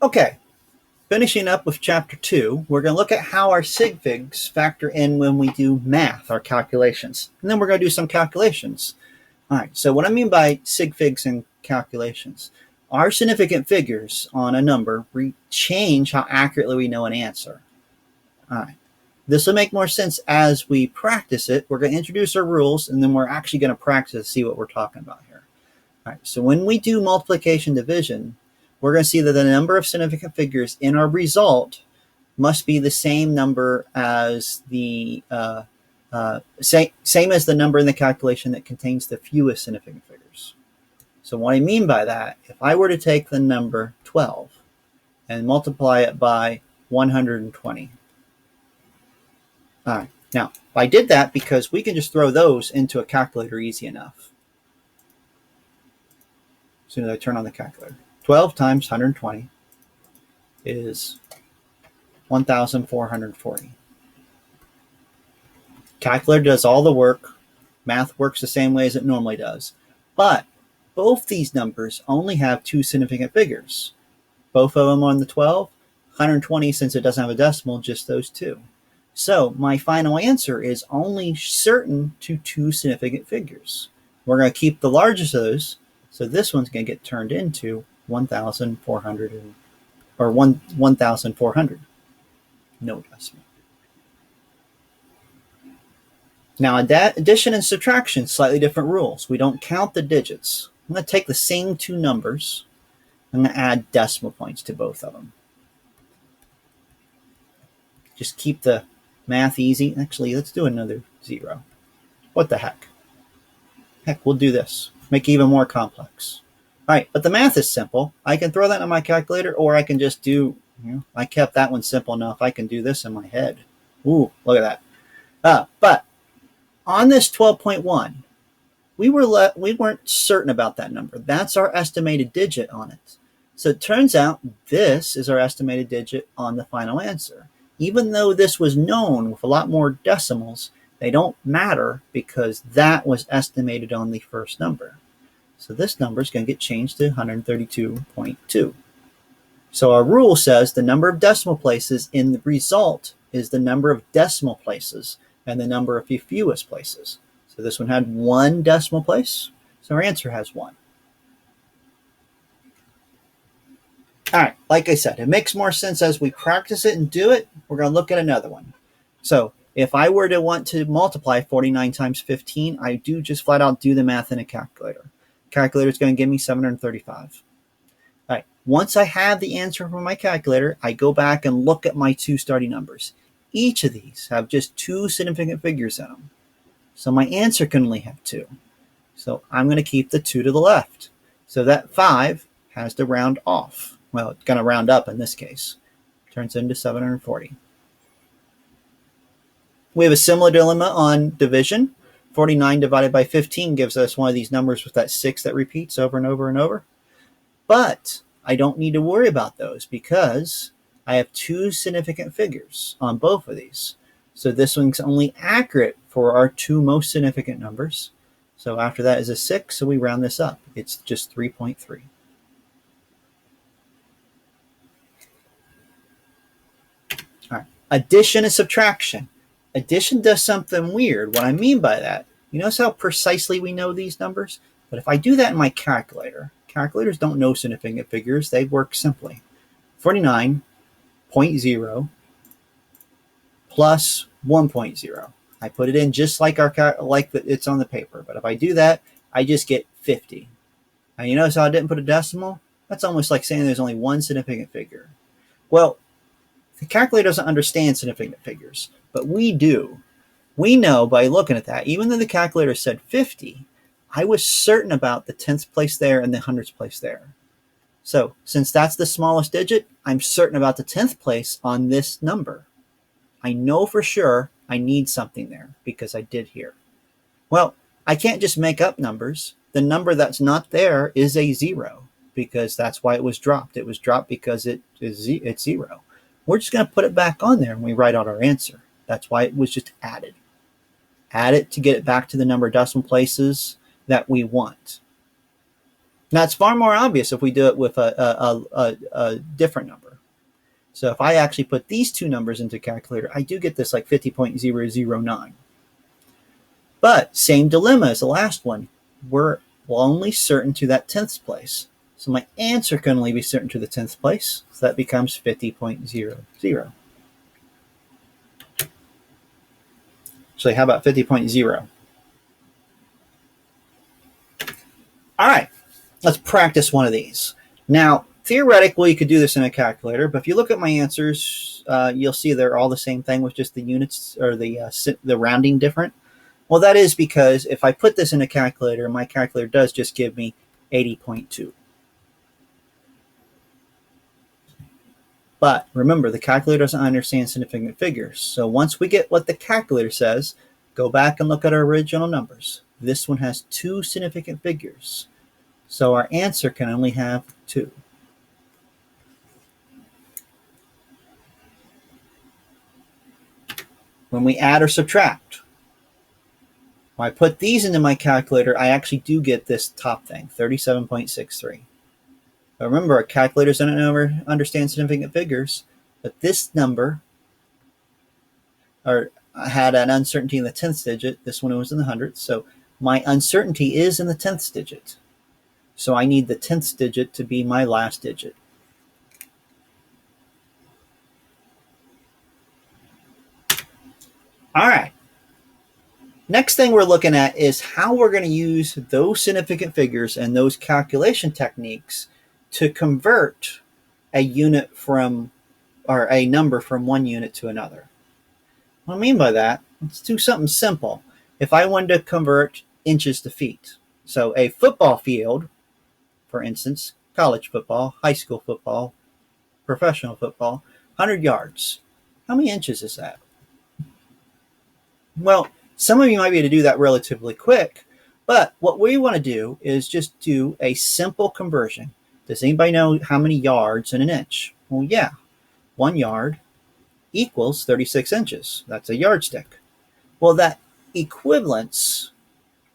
Okay, finishing up with chapter 2, we're going to look at how our sig figs factor in when we do math, our calculations. And then we're going to do some calculations. All right, so what I mean by sig figs and calculations, our significant figures on a number change how accurately we know an answer. All right, this will make more sense as we practice it. We're going to introduce our rules, and then we're actually going to practice to see what we're talking about here. All right, so when we do multiplication division, we're going to see that the number of significant figures in our result must be the same number as the same as the number in the calculation that contains the fewest significant figures. So what I mean by that, if I were to take the number 12 and multiply it by 120. All right, now I did that because we can just throw those into a calculator easy enough. As soon as I turn on the calculator. 12 times 120 is 1,440. Calculator does all the work. Math works the same way as it normally does. But both these numbers only have two significant figures. Both of them on the 12, 120, since it doesn't have a decimal, just those two. So my final answer is only certain to two significant figures. We're going to keep the largest of those, so this one's going to get turned into 1,400 or 1,400. No decimal. Now, addition and subtraction, slightly different rules. We don't count the digits. I'm going to take the same two numbers. I'm going to add decimal points to both of them. Just keep the math easy. Actually, let's do another 0. What the heck? Heck, we'll do this. Make it even more complex. All right, but the math is simple. I can throw that in my calculator, or I can just do, I kept that one simple enough. I can do this in my head. Ooh, look at that. But on this 12.1, we weren't certain about that number. That's our estimated digit on it. So it turns out this is our estimated digit on the final answer. Even though this was known with a lot more decimals, they don't matter because that was estimated on the first number. So this number is going to get changed to 132.2. So our rule says the number of decimal places in the result is the number of decimal places and the number of fewest places. So this one had one decimal place, so our answer has 1. All right, like I said, it makes more sense as we practice it and do it. We're going to look at another one. So if I were to want to multiply 49 times 15, I do just flat out do the math in a calculator. Calculator is going to give me 735. All right, once I have the answer from my calculator, I go back and look at my two starting numbers. Each of these have just two significant figures in them. So my answer can only have 2. So I'm going to keep the 2 to the left. So that 5 has to round off. Well, it's going to round up in this case. Turns into 740. We have a similar dilemma on division. 49 divided by 15 gives us one of these numbers with that 6 that repeats over and over and over. But I don't need to worry about those because I have two significant figures on both of these. So this one's only accurate for our two most significant numbers. So after that is a 6, so we round this up. It's just 3.3. All right, addition and subtraction. Addition does something weird. What I mean by that, you notice how precisely we know these numbers? But if I do that in my calculator, calculators don't know significant figures. They work simply. 49.0 plus 1.0. I put it in just like it's on the paper. But if I do that, I just get 50. Now you notice how I didn't put a decimal? That's almost like saying there's only one significant figure. Well, the calculator doesn't understand significant figures, but we do. We know by looking at that, even though the calculator said 50, I was certain about the 10th place there and the 100th place there. So since that's the smallest digit, I'm certain about the 10th place on this number. I know for sure I need something there because I did here. Well, I can't just make up numbers. The number that's not there is a 0 because that's why it was dropped. It was dropped because it's 0. We're just going to put it back on there and we write out our answer. That's why it was just added. Add it to get it back to the number of decimal places that we want. Now, it's far more obvious if we do it with a different number. So if I actually put these two numbers into a calculator, I do get this like 50.009. But same dilemma as the last one. We're only certain to that 10th place. So my answer can only be certain to the 10th place. So that becomes 50.00. Actually, how about 50.0? All right, let's practice one of these. Now, theoretically, you could do this in a calculator, but if you look at my answers, you'll see they're all the same thing with just the units or the rounding different. Well, that is because if I put this in a calculator, my calculator does just give me 80.2. But remember, the calculator doesn't understand significant figures. So once we get what the calculator says, go back and look at our original numbers. This one has 2 significant figures. So our answer can only have 2. When we add or subtract, when I put these into my calculator, I actually do get this top thing, 37.63. But remember, calculators don't ever understand significant figures, but this number had an uncertainty in the 10th digit. This one was in the hundredths, so my uncertainty is in the 10th digit. So I need the 10th digit to be my last digit. All right. Next thing we're looking at is how we're going to use those significant figures and those calculation techniques to convert a unit from, or a number from one unit to another. What I mean by that, let's do something simple. If I wanted to convert inches to feet, so a football field, for instance, college football, high school football, professional football, 100 yards. How many inches is that? Well, some of you might be able to do that relatively quick, but what we want to do is just do a simple conversion. Does anybody know how many yards in an inch? Well, yeah, 1 yard equals 36 inches. That's a yardstick. Well, that equivalence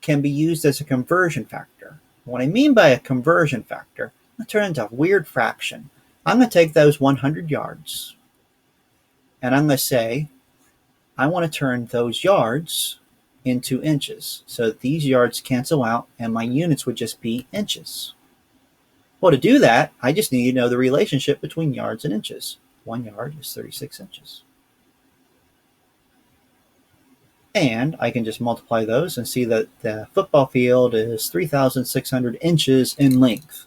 can be used as a conversion factor. What I mean by a conversion factor, I'm going to turn it into a weird fraction. I'm going to take those 100 yards, and I'm going to say, I want to turn those yards into inches. So that these yards cancel out, and my units would just be inches. Well, to do that, I just need to know the relationship between yards and inches. 1 yard is 36 inches. And I can just multiply those and see that the football field is 3,600 inches in length.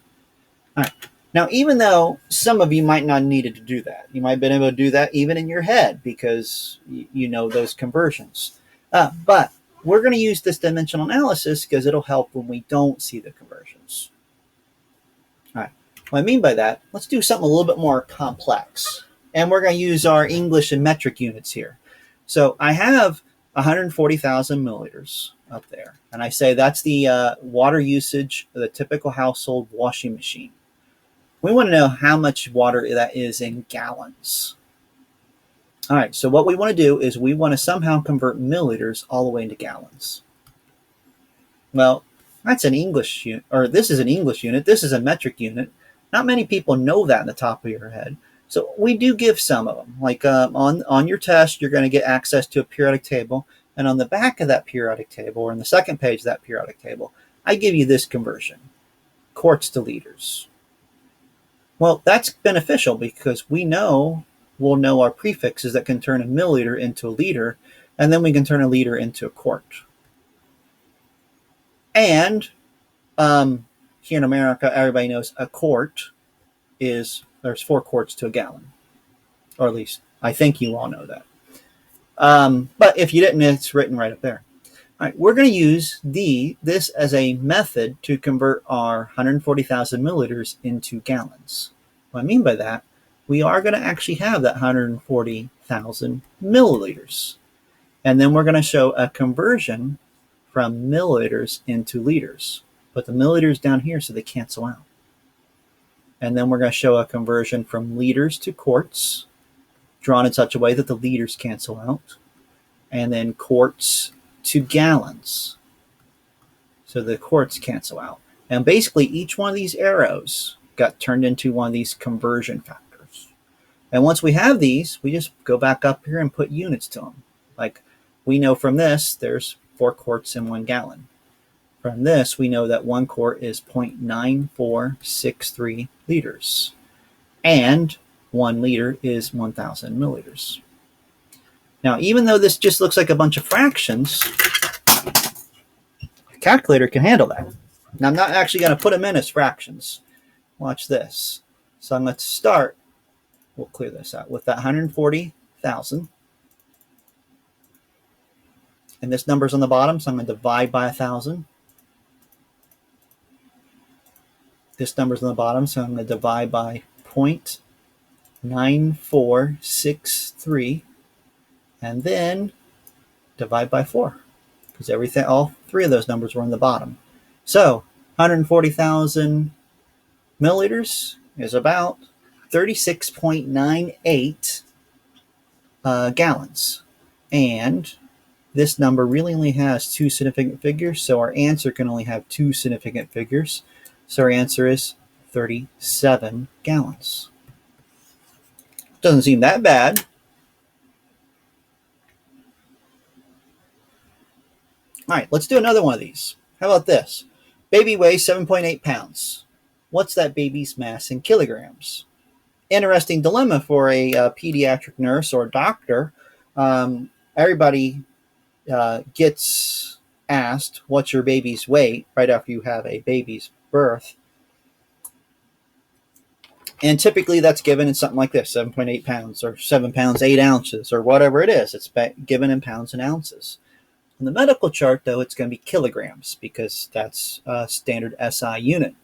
All right. Now, even though some of you might not have needed to do that, you might have been able to do that even in your head because you know those conversions. But we're going to use this dimensional analysis because it'll help when we don't see the conversions. All right. What I mean by that, let's do something a little bit more complex. And we're going to use our English and metric units here. So I have 140,000 milliliters up there. And I say that's the water usage of the typical household washing machine. We want to know how much water that is in gallons. All right, so what we want to do is we want to somehow convert milliliters all the way into gallons. Well, that's an English unit, or this is an English unit. This is a metric unit. Not many people know that in the top of your head. So we do give some of them. Like on your test, you're going to get access to a periodic table. And on the back of that periodic table, or on the second page of that periodic table, I give you this conversion, quarts to liters. Well, that's beneficial because we'll know our prefixes that can turn a milliliter into a liter, and then we can turn a liter into a quart. And here in America, everybody knows a quart is, there's 4 quarts to a gallon. Or at least, I think you all know that. But if you didn't, it's written right up there. All right, we're going to use this as a method to convert our 140,000 milliliters into gallons. What I mean by that, we are going to actually have that 140,000 milliliters. And then we're going to show a conversion from milliliters into liters. Put the milliliters down here so they cancel out. And then we're going to show a conversion from liters to quarts, drawn in such a way that the liters cancel out. And then quarts to gallons. So the quarts cancel out. And basically, each one of these arrows got turned into one of these conversion factors. And once we have these, we just go back up here and put units to them. Like we know from this, there's 4 quarts in 1 gallon. From this, we know that 1 quart is 0.9463 liters. And 1 liter is 1,000 milliliters. Now, even though this just looks like a bunch of fractions, a calculator can handle that. Now, I'm not actually going to put them in as fractions. Watch this. So I'm going to start, we'll clear this out, with that 140,000. And this number's on the bottom, so I'm going to divide by 1,000. This number's on the bottom, so I'm going to divide by 0.9463. And then divide by 4. Because all 3 of those numbers were on the bottom. So 140,000 milliliters is about 36.98 gallons. And this number really only has 2 significant figures, so our answer can only have 2 significant figures. So our answer is 37 gallons. Doesn't seem that bad. All right, let's do another one of these. How about this? Baby weighs 7.8 pounds. What's that baby's mass in kilograms? Interesting dilemma for a pediatric nurse or doctor. Everybody gets asked, what's your baby's weight right after you have a baby's birth? And typically that's given in something like this, 7.8 pounds or 7 pounds, 8 ounces or whatever it is. It's given in pounds and ounces. On the medical chart, though, it's going to be kilograms because that's a standard SI unit.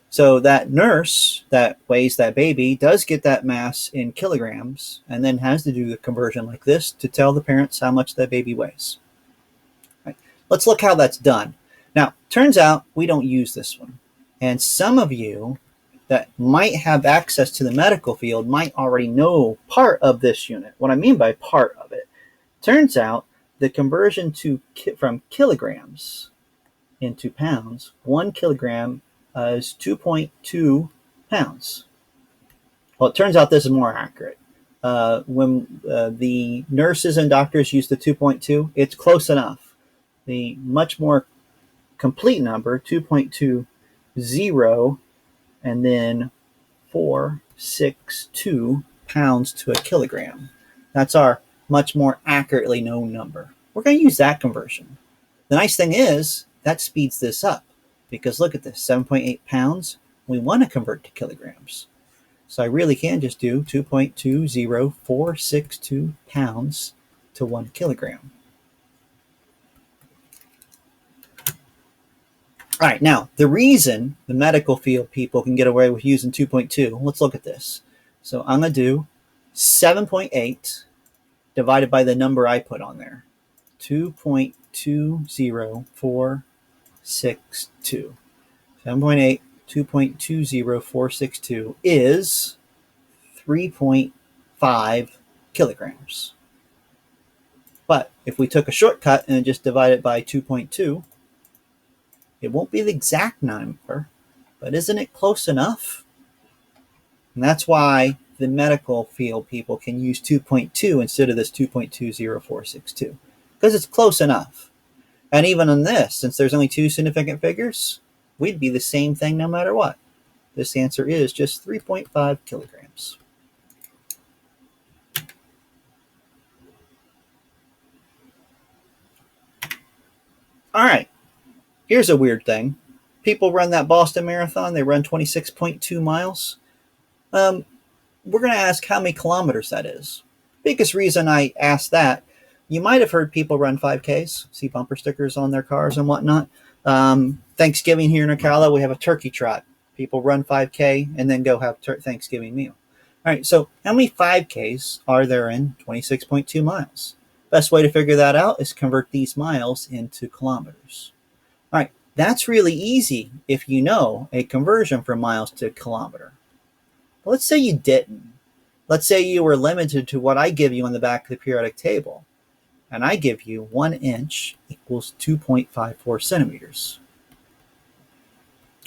So that nurse that weighs that baby does get that mass in kilograms and then has to do the conversion like this to tell the parents how much that baby weighs. Right. Let's look how that's done. Now, turns out we don't use this one. And some of you that might have access to the medical field might already know part of this unit. What I mean by part of it, turns out the conversion from kilograms into pounds, 1 kilogram is 2.2 pounds. Well, it turns out this is more accurate. When the nurses and doctors use the 2.2, it's close enough. The much more complete number, 2.20, and then 462 pounds to a kilogram. That's our much more accurately known number. We're going to use that conversion. The nice thing is that speeds this up because look at this, 7.8 pounds. We want to convert to kilograms. So I really can just do 2.20462 pounds to 1 kilogram. All right, now the reason the medical field people can get away with using 2.2, let's look at this. So I'm going to do 7.8 divided by the number I put on there, 2.20462. 7.8, 2.20462 is 3.5 kilograms. But if we took a shortcut and just divide it by 2.2, it won't be the exact number, but isn't it close enough? And that's why the medical field people can use 2.2 instead of this 2.20462, because it's close enough. And even on this, since there's only 2 significant figures, we'd be the same thing no matter what. This answer is just 3.5 kilograms. All right, here's a weird thing. People run that Boston Marathon, they run 26.2 miles. We're going to ask how many kilometers that is. Biggest reason I asked that, you might have heard people run 5Ks, see bumper stickers on their cars and whatnot. Thanksgiving here in Ocala, we have a turkey trot. People run 5K and then go have Thanksgiving meal. All right, so how many 5Ks are there in 26.2 miles? Best way to figure that out is convert these miles into kilometers. All right, that's really easy if you know a conversion from miles to kilometer. But let's say you didn't. Let's say you were limited to what I give you on the back of the periodic table. And I give you 1 inch equals 2.54 centimeters.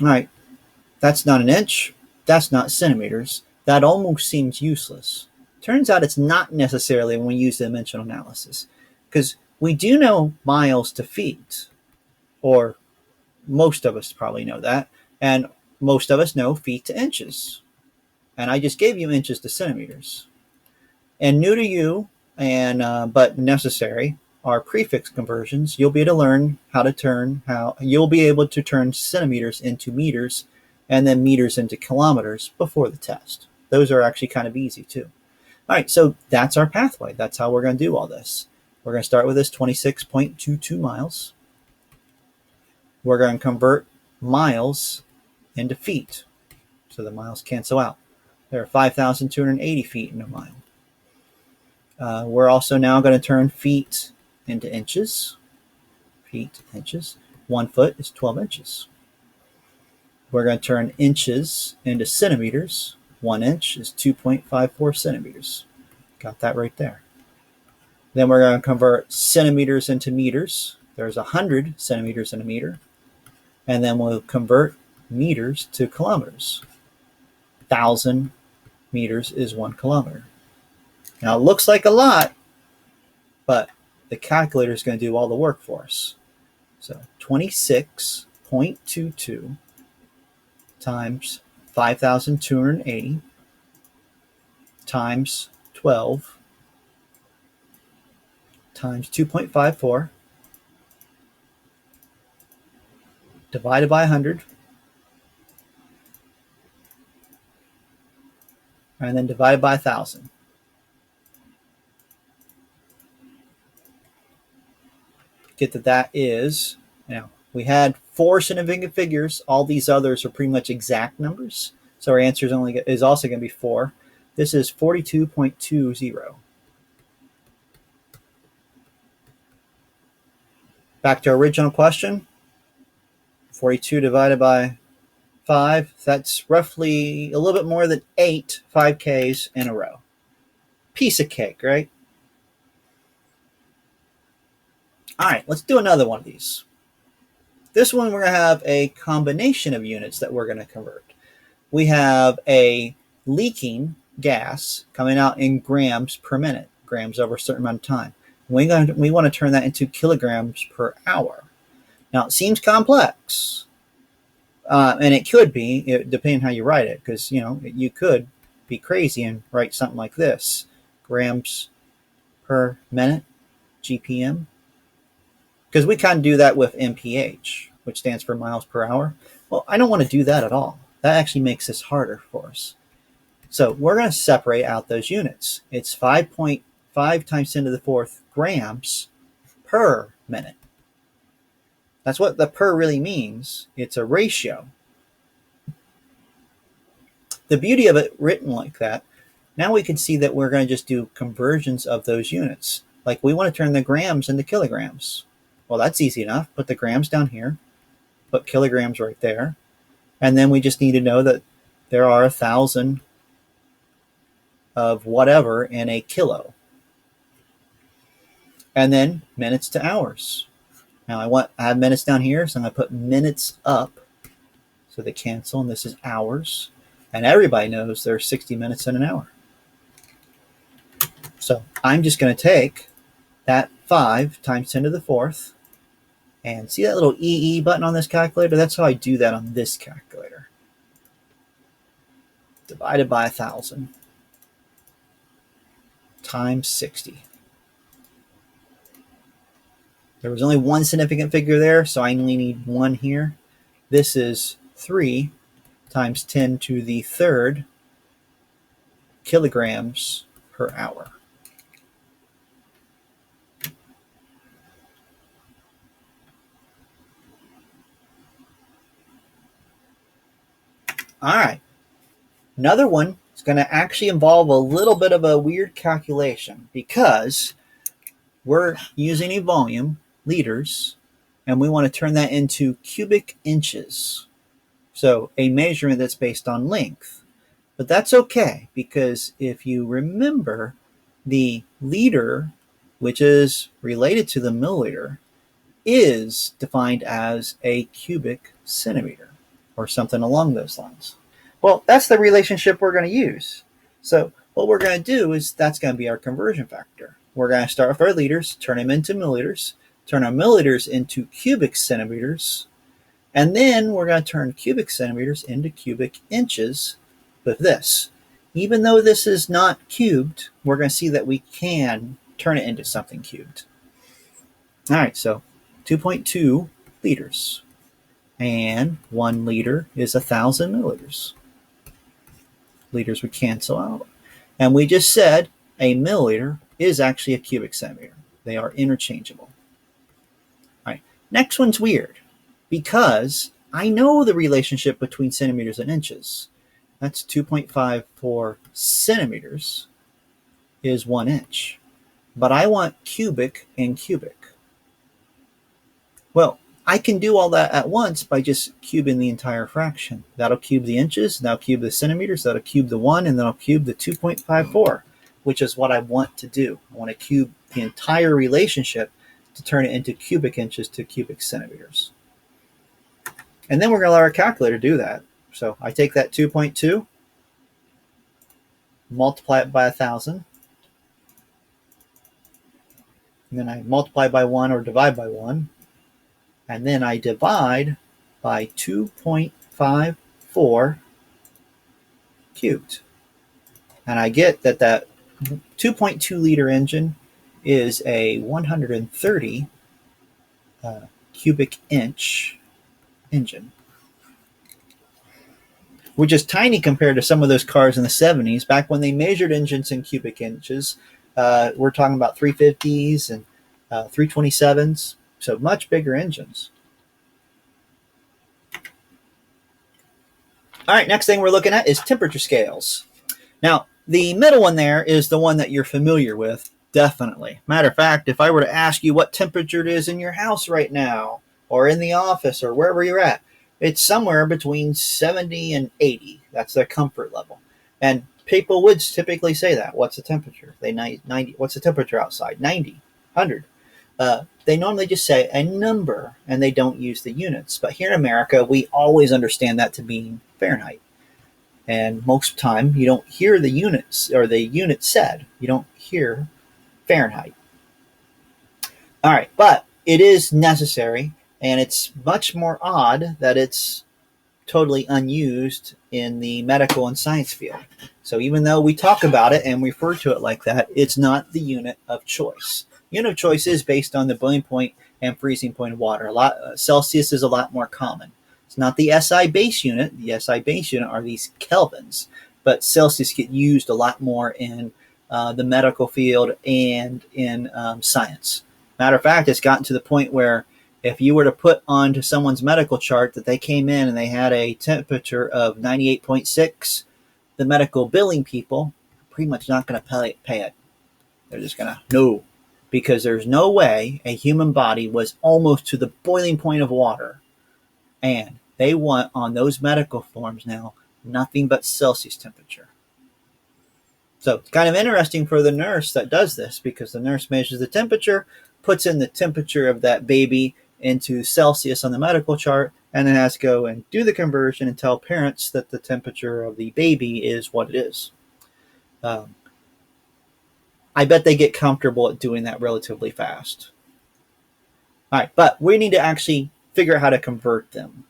All right, that's not an inch. That's not centimeters. That almost seems useless. Turns out it's not necessarily when we use dimensional analysis, because we do know miles to feet, or most of us probably know that, and most of us know feet to inches. And I just gave you inches to centimeters. And new to you, and but necessary, are prefix conversions. You'll be able to learn you'll be able to turn centimeters into meters, and then meters into kilometers before the test. Those are actually kind of easy too. All right, so that's our pathway. That's how we're going to do all this. We're going to start with this 26.22 miles. We're going to convert miles into feet, so the miles cancel out. There are 5,280 feet in a mile. We're also now going to turn feet into inches. Feet, inches. 1 foot is 12 inches. We're going to turn inches into centimeters. 1 inch is 2.54 centimeters. Got that right there. Then we're going to convert centimeters into meters. There's 100 centimeters in a meter. And then we'll convert meters to kilometers. 1,000 meters is 1 kilometer. Now, it looks like a lot, but the calculator is going to do all the work for us. So 26.22 times 5,280 times 12 times 2.54 divided by 100, and then divided by 1,000. Get that is, now we had 4 significant figures. All these others are pretty much exact numbers. So our answer is also going to be 4. This is 42.20. Back to our original question. 42 divided by 5. That's roughly a little bit more than 8 5Ks in a row. Piece of cake, right? All right, let's do another one of these. This one, we're going to have a combination of units that we're going to convert. We have a leaking gas coming out in grams per minute, grams over a certain amount of time. We want to turn that into kilograms per hour. Now, it seems complex, and it could be, depending on how you write it, because, you could be crazy and write something like this: grams per minute, GPM. Because we kind of do that with MPH, which stands for miles per hour. Well, I don't want to do that at all. That actually makes this harder for us. So we're going to separate out those units. It's 5.5 times 10 to the 4th grams per minute. That's what the per really means. It's a ratio. The beauty of it written like that, now we can see that we're going to just do conversions of those units. Like we want to turn the grams into kilograms. Well, that's easy enough. Put the grams down here. Put kilograms right there. And then we just need to know that there are 1,000 of whatever in a kilo. And then minutes to hours. Now I have minutes down here, so I'm going to put minutes up. So they cancel, and this is hours. And everybody knows there's 60 minutes in an hour. So I'm just going to take that 5 times 10 to the 4th. And see that little EE button on this calculator? That's how I do that on this calculator. Divided by 1,000 times 60. There was only one significant figure there, so I only need one here. This is 3 times 10 to the 3rd kilograms per hour. All right. Another one is going to actually involve a little bit of a weird calculation because we're using a volume, liters, and we want to turn that into cubic inches. So a measurement that's based on length. But that's okay, because if you remember, the liter, which is related to the milliliter, is defined as a cubic centimeter. or something along those lines. Well, that's the relationship we're going to use. So what we're going to do is that's going to be our conversion factor. We're going to start with our liters, turn them into milliliters, turn our milliliters into cubic centimeters, and then we're going to turn cubic centimeters into cubic inches with this. Even though this is not cubed, we're going to see that we can turn it into something cubed. All right, so 2.2 liters. And 1 liter is 1,000 milliliters. Liters would cancel out. And we just said a milliliter is actually a cubic centimeter. They are interchangeable. All right, next one's weird because I know the relationship between centimeters and inches. That's 2.54 centimeters is 1 inch. But I want cubic and cubic. Well, I can do all that at once by just cubing the entire fraction. That'll cube the inches, that'll cube the centimeters, that'll cube the 1, and then I'll cube the 2.54, which is what I want to do. I want to cube the entire relationship to turn it into cubic inches to cubic centimeters. And then we're going to let our calculator do that. So I take that 2.2, multiply it by 1,000, and then I multiply by 1 or divide by 1. And then I divide by 2.54 cubed. And I get that that 2.2 liter engine is a 130 cubic inch engine, which is tiny compared to some of those cars in the 70s. Back when they measured engines in cubic inches, we're talking about 350s and 327s. So much bigger engines. All right, next thing we're looking at is temperature scales. Now, the middle one there is the one that you're familiar with, definitely. Matter of fact, if I were to ask you what temperature it is in your house right now, or in the office, or wherever you're at, it's somewhere between 70 and 80. That's their comfort level. And people would typically say that. What's the temperature? They 90. What's the temperature outside? 90, 100. They normally just say a number, and they don't use the units. But here in America, we always understand that to mean Fahrenheit. And most of the time, you don't hear the units or the unit said. You don't hear Fahrenheit. All right, but it is necessary, and it's much more odd that it's totally unused in the medical and science field. So even though we talk about it and refer to it like that, it's not the unit of choice. Unit of choice is based on the boiling point and freezing point of water. Celsius is a lot more common. It's not the SI base unit. The SI base unit are these kelvins, but Celsius get used a lot more in the medical field and in science. Matter of fact, it's gotten to the point where if you were to put onto someone's medical chart that they came in and they had a temperature of 98.6, the medical billing people are pretty much not going to pay it. They're just going to, no, because there's no way a human body was almost to the boiling point of water. And they want on those medical forms now nothing but Celsius temperature. So it's kind of interesting for the nurse that does this, because the nurse measures the temperature, puts in the temperature of that baby into Celsius on the medical chart, and then has to go and do the conversion and tell parents that the temperature of the baby is what it is. I bet they get comfortable at doing that relatively fast. All right, but we need to actually figure out how to convert them.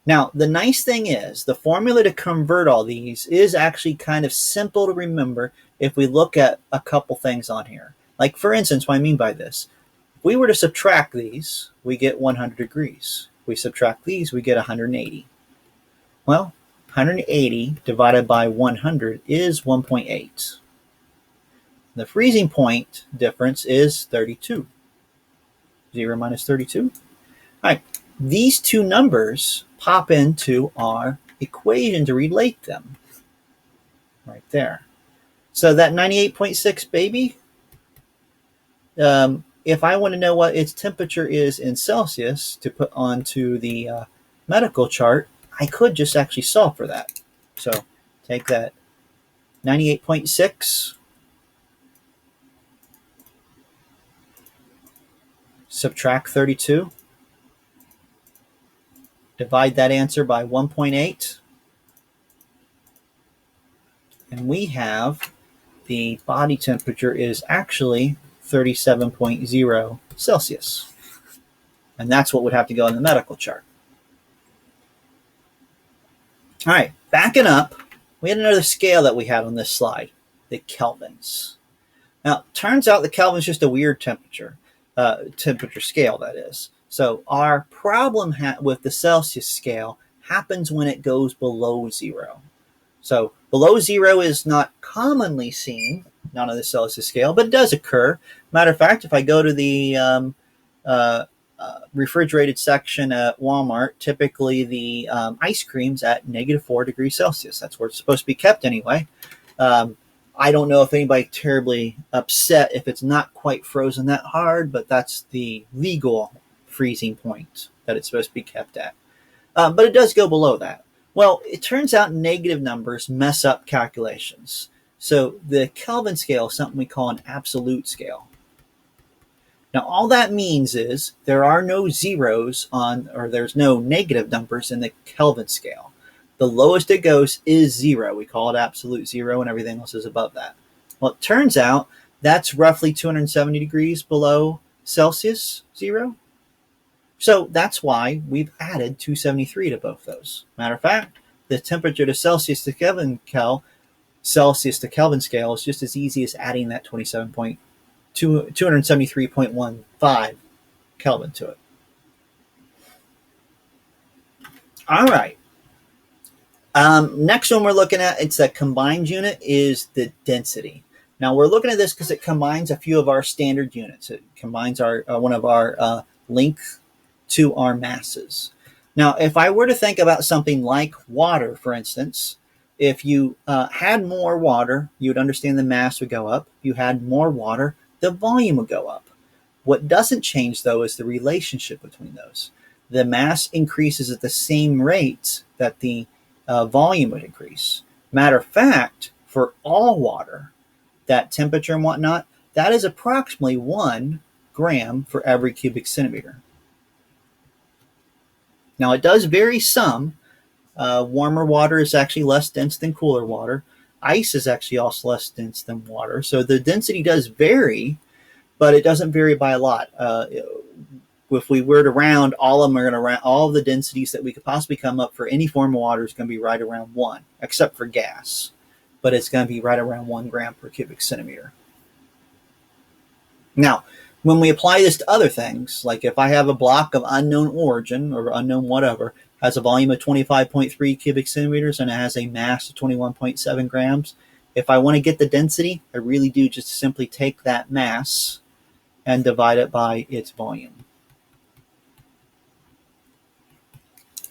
Now, the nice thing is the formula to convert all these is actually kind of simple to remember if we look at a couple things on here. Like, for instance, what I mean by this, if we were to subtract these, we get 100 degrees. If we subtract these, we get 180. Well, 180 divided by 100 is 1.8. The freezing point difference is 32. 0 minus 32. All right, these two numbers pop into our equation to relate them. Right there. So that 98.6 baby, if I want to know what its temperature is in Celsius to put onto the medical chart, I could just actually solve for that. So take that 98.6, subtract 32, Divide that answer by 1.8. And we have the body temperature is actually 37.0 Celsius. And that's what would have to go in the medical chart. All right, backing up, we had another scale that we had on this slide, the kelvins. Now, it turns out the Kelvin's just a weird temperature scale, that is. So our problem with the Celsius scale happens when it goes below zero. So below zero is not commonly seen on the Celsius scale, but it does occur. Matter of fact, if I go to the refrigerated section at Walmart, typically the ice cream's at -4 degrees Celsius. That's where it's supposed to be kept anyway. I don't know if anybody's terribly upset if it's not quite frozen that hard, but that's the legal freezing point that it's supposed to be kept at. But it does go below that. Well, it turns out negative numbers mess up calculations. So the Kelvin scale is something we call an absolute scale. Now, all that means is there are no zeros or there's no negative numbers in the Kelvin scale. The lowest it goes is zero. We call it absolute zero, and everything else is above that. Well, it turns out that's roughly 270 degrees below Celsius zero. So that's why we've added 273 to both those. Matter of fact, the temperature to Celsius to Kelvin scale is just as easy as adding that 273.15 Kelvin to it. All right. Next one we're looking at, it's a combined unit, is the density. Now we're looking at this because it combines a few of our standard units. It combines our one of our length to our masses. Now, if I were to think about something like water, for instance, if you had more water, you would understand the mass would go up. If you had more water, the volume would go up. What doesn't change, though, is the relationship between those. The mass increases at the same rate that the volume would increase. Matter of fact, for all water, that temperature and whatnot, that is approximately 1 gram for every cubic centimeter. Now, it does vary some. Warmer water is actually less dense than cooler water. Ice is actually also less dense than water. So the density does vary, but it doesn't vary by a lot. If we were to round, all of them are going to round, all of the densities that we could possibly come up for any form of water is going to be right around 1, except for gas. But it's going to be right around 1 gram per cubic centimeter. Now, when we apply this to other things, like if I have a block of unknown origin or unknown whatever, has a volume of 25.3 cubic centimeters and it has a mass of 21.7 grams, if I want to get the density, I really do just simply take that mass and divide it by its volume.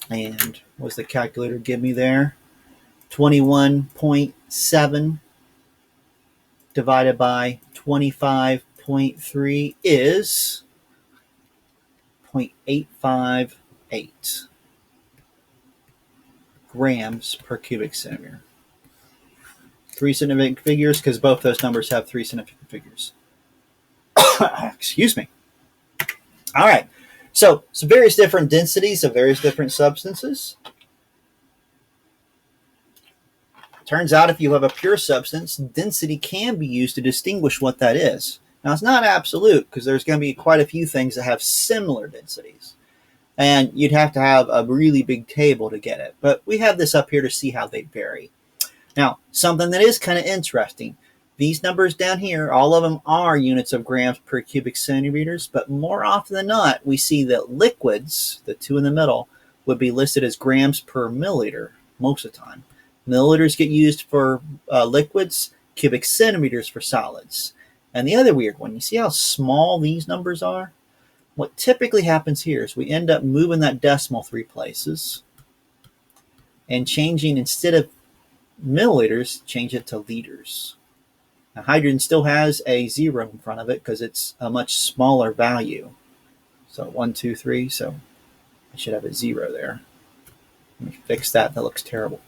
And what does the calculator give me there? 21.7 divided by 25.3 is 0.858 grams per cubic centimeter. 3 significant figures because both those numbers have 3 significant figures. Excuse me. All right. So various different densities of various different substances. Turns out if you have a pure substance, density can be used to distinguish what that is. Now, it's not absolute because there's going to be quite a few things that have similar densities. And you'd have to have a really big table to get it. But we have this up here to see how they vary. Now, something that is kind of interesting. These numbers down here, all of them are units of grams per cubic centimeters. But more often than not, we see that liquids, the two in the middle, would be listed as grams per milliliter most of the time. Milliliters get used for liquids, cubic centimeters for solids. And the other weird one, you see how small these numbers are? What typically happens here is we end up moving that decimal 3 places and changing, instead of milliliters, change it to liters. Now, hydrogen still has a 0 in front of it because it's a much smaller value. So 1, 2, 3, so I should have a 0 there. Let me fix that, that looks terrible.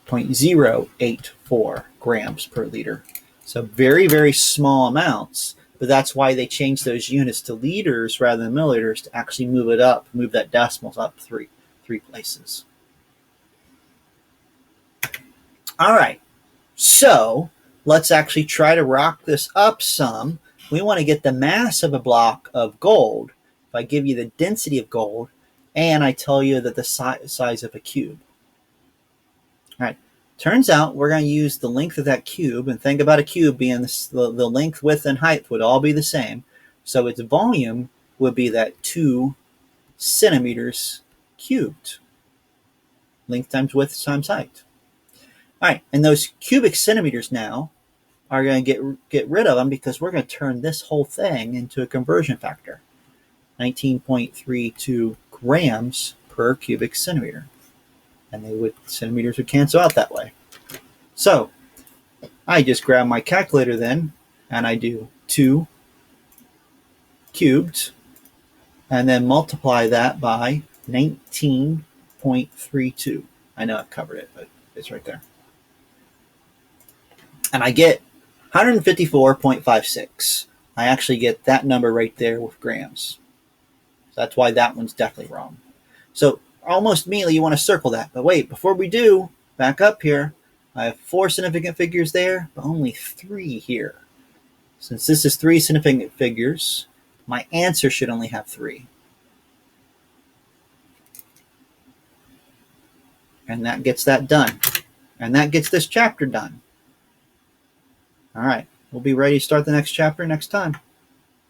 0.084 grams per liter. So very, very small amounts, But that's why they changed those units to liters rather than milliliters to actually move it up, move that decimals up three places. All right, so let's actually try to rock this up some. We want to get the mass of a block of gold. If I give you the density of gold, and I tell you that the size of a cube. All right, turns out we're going to use the length of that cube, and think about a cube being the length, width, and height would all be the same. So its volume would be that 2 centimeters cubed. Length times width times height. All right, and those cubic centimeters now are going to get rid of them because we're going to turn this whole thing into a conversion factor. 19.32 grams per cubic centimeter. And centimeters would cancel out that way. So I just grab my calculator then, and I do 2 cubed, and then multiply that by 19.32. I know I've covered it, but it's right there. And I get 154.56. I actually get that number right there with grams. So that's why that one's definitely wrong. So almost immediately you want to circle that. But wait, before we do, back up here, I have 4 significant figures there, but only 3 here. Since this is 3 significant figures, my answer should only have 3. And that gets that done. And that gets this chapter done. All right, we'll be ready to start the next chapter next time.